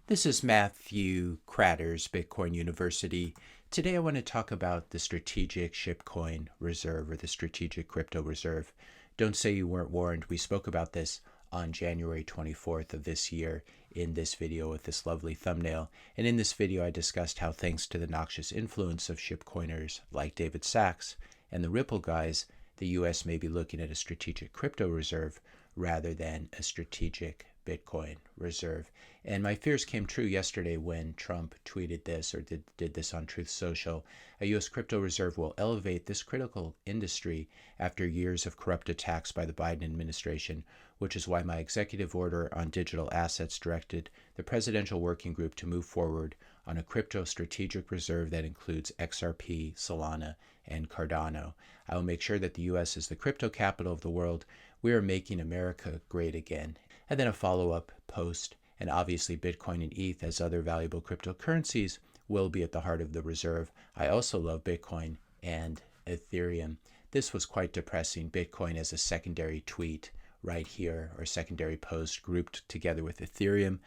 This is Matthew Kratter's Bitcoin University. Today I want to talk about the strategic Shipcoin reserve or the strategic crypto reserve. Don't say you weren't warned. We spoke about this on January 24th of this year in this video with this lovely thumbnail. And in this video I discussed how thanks to the noxious influence of shipcoiners like David Sachs and the Ripple guys, the US may be looking at a strategic crypto reserve rather than a strategic Bitcoin reserve. And my fears came true yesterday when Trump tweeted this or did this on Truth Social. A U.S. crypto reserve will elevate this critical industry after years of corrupt attacks by the Biden administration, which is why my executive order on digital assets directed the Presidential Working Group to move forward on a crypto strategic reserve that includes XRP, Solana, and Cardano. I will make sure that the U.S. is the crypto capital of the world. We are making America great again. And then a follow-up post, and obviously Bitcoin and ETH as other valuable cryptocurrencies will be at the heart of the reserve. I also love Bitcoin and Ethereum. This was quite depressing. Bitcoin as a secondary tweet right here, or secondary post grouped together with Ethereum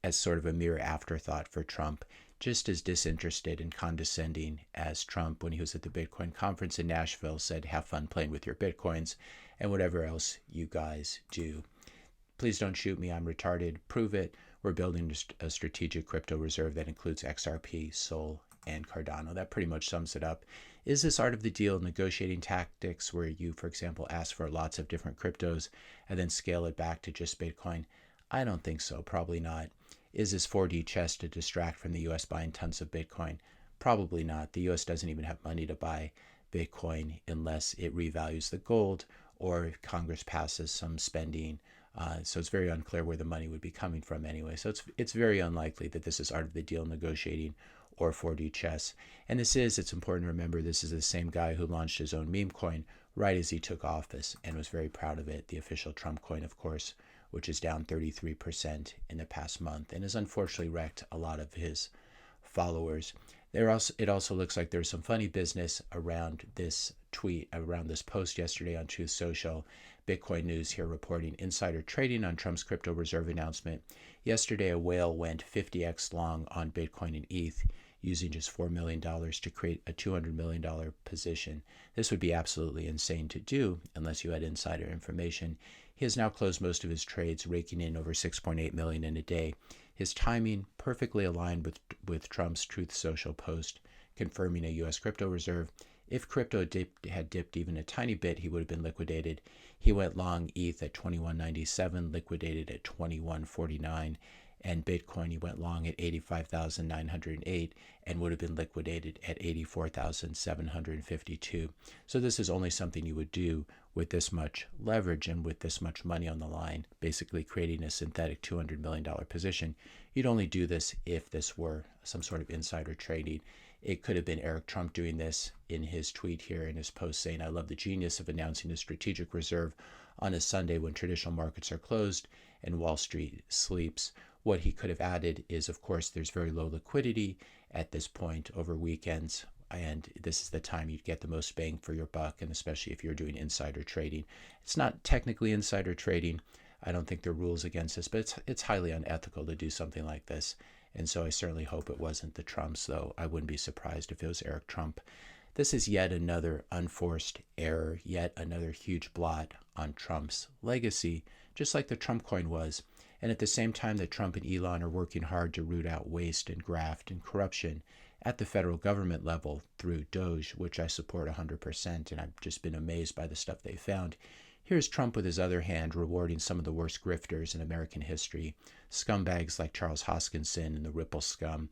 as sort of a mere afterthought for Trump. Just as disinterested and condescending as Trump when he was at the Bitcoin conference in Nashville said, have fun playing with your Bitcoins and whatever else you guys do. Please don't shoot me. I'm retarded. Prove it. We're building a strategic crypto reserve that includes XRP, Sol, and Cardano. That pretty much sums it up. Is this art of the deal negotiating tactics where you, for example, ask for lots of different cryptos and then scale it back to just Bitcoin? I don't think so. Probably not. Is this 4D chess to distract from the U.S. buying tons of Bitcoin? Probably not. The U.S. doesn't even have money to buy Bitcoin unless it revalues the gold or Congress passes some spending. So it's very unclear where the money would be coming from anyway. So it's very unlikely that this is art of the deal negotiating or 4D chess. And it's important to remember, this is the same guy who launched his own meme coin right as he took office and was very proud of it. The official Trump coin, of course, which is down 33% in the past month and has unfortunately wrecked a lot of his followers. It also looks like there's some funny business around this tweet, around this post yesterday on Truth Social. Bitcoin News here reporting insider trading on Trump's crypto reserve announcement. Yesterday, a whale went 50x long on Bitcoin and ETH using just $4 million to create a $200 million position. This would be absolutely insane to do unless you had insider information. He has now closed most of his trades, raking in over $6.8 million in a day. His timing perfectly aligned with Trump's Truth Social post confirming a U.S. crypto reserve. If crypto had dipped even a tiny bit, he would have been liquidated. He went long ETH at 21.97, liquidated at 21.49, and Bitcoin he went long at 85,908 and would have been liquidated at 84,752. So this is only something you would do with this much leverage and with this much money on the line, basically creating a synthetic $200 million position. You'd only do this if this were some sort of insider trading. It could have been Eric Trump doing this in his tweet here in his post saying, I love the genius of announcing a strategic reserve on a Sunday when traditional markets are closed and Wall Street sleeps. What he could have added is, of course, there's very low liquidity at this point over weekends, and this is the time you'd get the most bang for your buck, and especially if you're doing insider trading. It's not technically insider trading. I don't think there are rules against this, but it's highly unethical to do something like this. And so I certainly hope it wasn't the Trumps, though I wouldn't be surprised if it was Eric Trump. This is yet another unforced error, yet another huge blot on Trump's legacy, just like the Trump coin was. And at the same time that Trump and Elon are working hard to root out waste and graft and corruption at the federal government level through Doge, which I support 100%, and I've just been amazed by the stuff they found. Here's Trump with his other hand rewarding some of the worst grifters in American history, scumbags like Charles Hoskinson and the Ripple scum.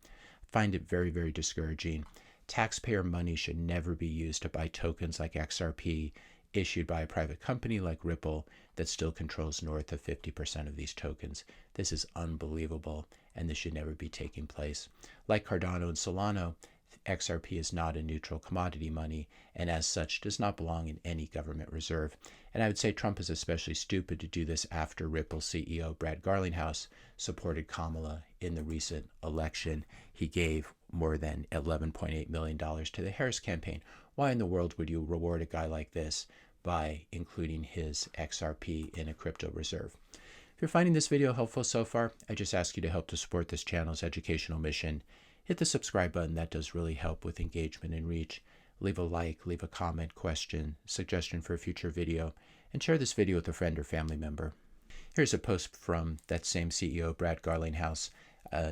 Find it very, very discouraging. Taxpayer money should never be used to buy tokens like XRP issued by a private company like Ripple that still controls north of 50% of these tokens. This is unbelievable, and this should never be taking place. Like Cardano and Solana, XRP is not a neutral commodity money, and as such does not belong in any government reserve. And I would say Trump is especially stupid to do this after Ripple CEO Brad Garlinghouse supported Kamala in the recent election. He gave more than $11.8 million to the Harris campaign. Why in the world would you reward a guy like this by including his XRP in a crypto reserve? you're finding this video helpful so far, I just ask you to help to support this channel's educational mission. Hit the subscribe button. That does really help with engagement and reach. Leave a like, leave a comment, question, suggestion for a future video, and share this video with a friend or family member. Here's a post from that same CEO, Brad Garlinghouse,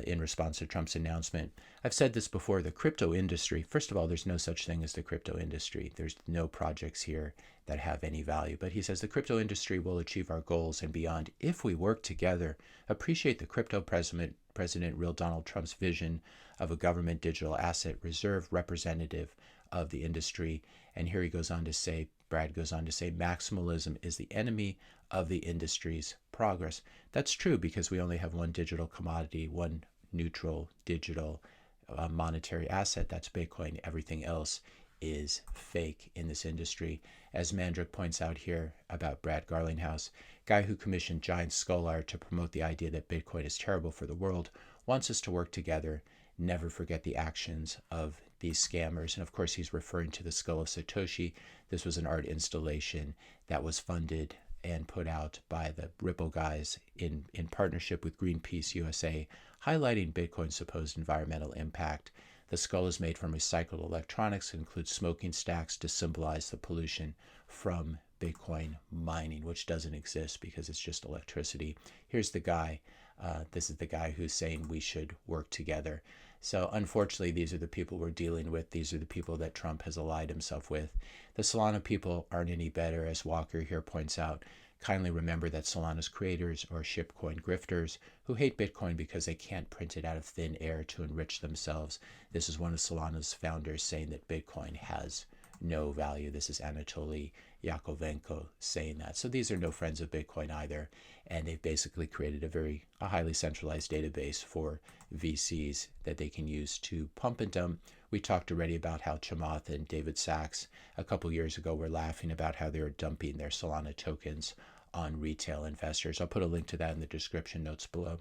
in response to Trump's announcement. I've said this before, the crypto industry, first of all, there's no such thing as the crypto industry. There's no projects here that have any value. But he says the crypto industry will achieve our goals and beyond if we work together, appreciate the crypto President real Donald Trump's vision of a government digital asset reserve representative of the industry. And here he goes on to say, Brad goes on to say, maximalism is the enemy of the industry's progress. That's true because we only have one digital commodity, one neutral digital monetary asset. That's Bitcoin. Everything else is fake in this industry. As Mandrick points out here about Brad Garlinghouse, guy who commissioned Giant Skull Art to promote the idea that Bitcoin is terrible for the world, wants us to work together, never forget the actions of these scammers. And of course, he's referring to the Skull of Satoshi. This was an art installation that was funded and put out by the Ripple guys in partnership with Greenpeace USA, highlighting Bitcoin's supposed environmental impact. The skull is made from recycled electronics and includes smoking stacks to symbolize the pollution from Bitcoin mining, which doesn't exist because it's just electricity. Here's the guy. This is the guy who's saying we should work together. So unfortunately, these are the people we're dealing with. These are the people that Trump has allied himself with. The Solana people aren't any better, as Walker here points out. Kindly remember that Solana's creators are Shipcoin grifters who hate Bitcoin because they can't print it out of thin air to enrich themselves. This is one of Solana's founders saying that Bitcoin has no value. This is Anatoly Yakovenko saying that. So these are no friends of Bitcoin either. And they've basically created a highly centralized database for VCs that they can use to pump and dump. We talked already about how Chamath and David Sachs a couple years ago were laughing about how they were dumping their Solana tokens on retail investors. I'll put a link to that in the description notes below.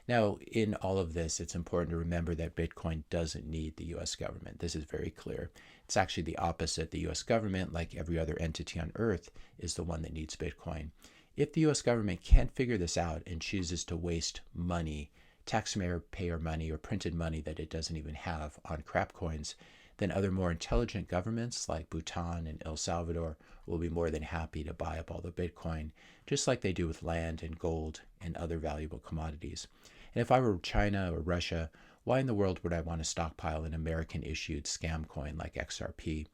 Now, in all of this, it's important to remember that Bitcoin doesn't need the U.S. government. This is very clear. It's actually the opposite. The U.S. government, like every other entity on Earth, is the one that needs Bitcoin. If the U.S. government can't figure this out and chooses to waste money, taxpayer money or printed money that it doesn't even have on crapcoins, then other more intelligent governments like Bhutan and El Salvador will be more than happy to buy up all the Bitcoin, just like they do with land and gold and other valuable commodities. And if I were China or Russia, why in the world would I want to stockpile an American-issued scam coin like XRP?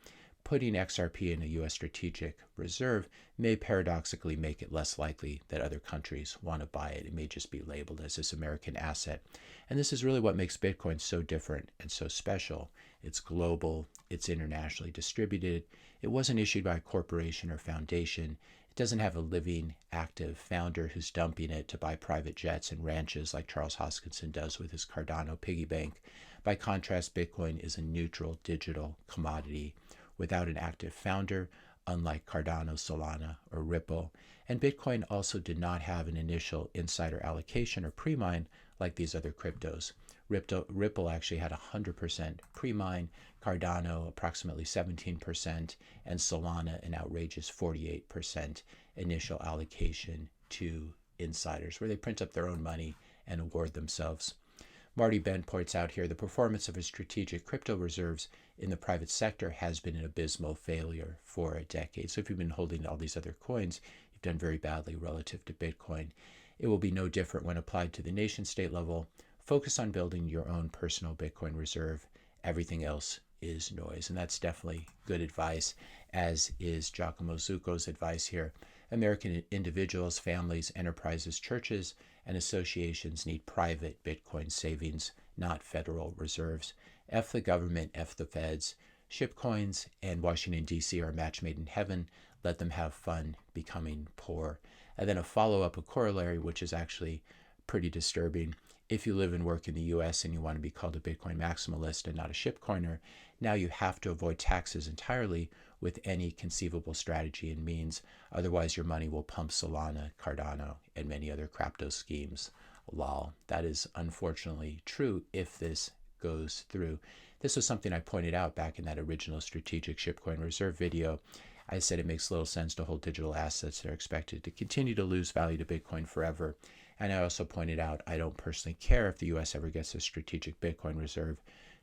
Putting XRP in a U.S. strategic reserve may paradoxically make it less likely that other countries want to buy it. It may just be labeled as this American asset. And this is really what makes Bitcoin so different and so special. It's global, it's internationally distributed, it wasn't issued by a corporation or foundation, it doesn't have a living, active founder who's dumping it to buy private jets and ranches like Charles Hoskinson does with his Cardano piggy bank. By contrast, Bitcoin is a neutral digital commodity without an active founder, unlike Cardano, Solana, or Ripple. And Bitcoin also did not have an initial insider allocation or pre-mine like these other cryptos. Ripple actually had 100% pre-mine, Cardano approximately 17%, and Solana an outrageous 48% initial allocation to insiders, where they print up their own money and award themselves. Marty Ben points out here the performance of his strategic crypto reserves in the private sector has been an abysmal failure for a decade. So if you've been holding all these other coins, you've done very badly relative to Bitcoin. It will be no different when applied to the nation state level. Focus on building your own personal Bitcoin reserve. Everything else is noise. And that's definitely good advice, as is Giacomo Zucco's advice here. American individuals, families, enterprises, churches, and associations need private Bitcoin savings, not federal reserves. F the government, F the feds. Shipcoins and Washington, D.C. are a match made in heaven. Let them have fun becoming poor. And then a follow-up, a corollary, which is actually pretty disturbing. If you live and work in the U.S. and you want to be called a Bitcoin maximalist and not a shipcoiner, now you have to avoid taxes entirely with any conceivable strategy and means. Otherwise, your money will pump Solana, Cardano, and many other crypto schemes. Lol. That is unfortunately true if this goes through. This was something I pointed out back in that original strategic shipcoin reserve video. I said it makes little sense to hold digital assets that are expected to continue to lose value to Bitcoin forever. And I also pointed out I don't personally care if the U.S. ever gets a strategic Bitcoin reserve.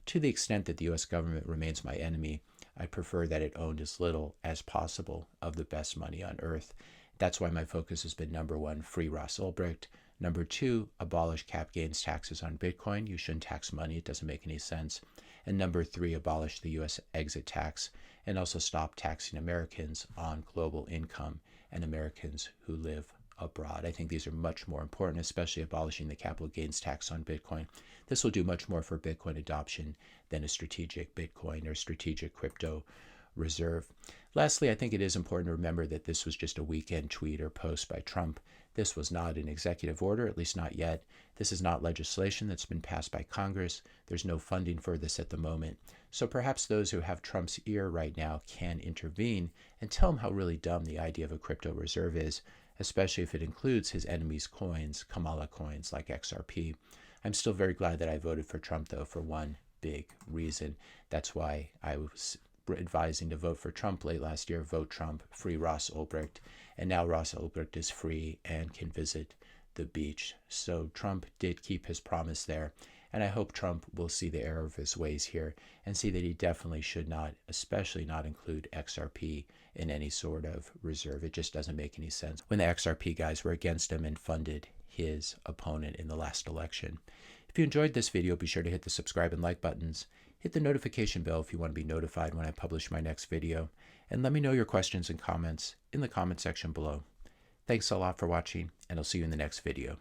To the extent that the U.S. government remains my enemy, I prefer that it owned as little as possible of the best money on earth. That's why my focus has been number one, free Ross Ulbricht. Number two, abolish cap gains taxes on Bitcoin. You shouldn't tax money. It doesn't make any sense. And number three, abolish the U.S. exit tax and also stop taxing Americans on global income and Americans who live abroad. I think these are much more important, especially abolishing the capital gains tax on Bitcoin. This will do much more for Bitcoin adoption than a strategic Bitcoin or strategic crypto reserve. Lastly, I think it is important to remember that this was just a weekend tweet or post by Trump. This was not an executive order, at least not yet. This is not legislation that's been passed by Congress. There's no funding for this at the moment. So perhaps those who have Trump's ear right now can intervene and tell him how really dumb the idea of a crypto reserve is, especially if it includes his enemies' coins, Kamala coins like XRP. I'm still very glad that I voted for Trump, though, for one big reason. That's why I was advising to vote for Trump late last year. Vote Trump, free Ross Ulbricht. And now Ross Ulbricht is free and can visit the beach. So Trump did keep his promise there. And I hope Trump will see the error of his ways here and see that he definitely should not, especially not include XRP in any sort of reserve. It just doesn't make any sense when the XRP guys were against him and funded his opponent in the last election. If you enjoyed this video, be sure to hit the subscribe and like buttons. Hit the notification bell if you want to be notified when I publish my next video. And let me know your questions and comments in the comment section below. Thanks a lot for watching, and I'll see you in the next video.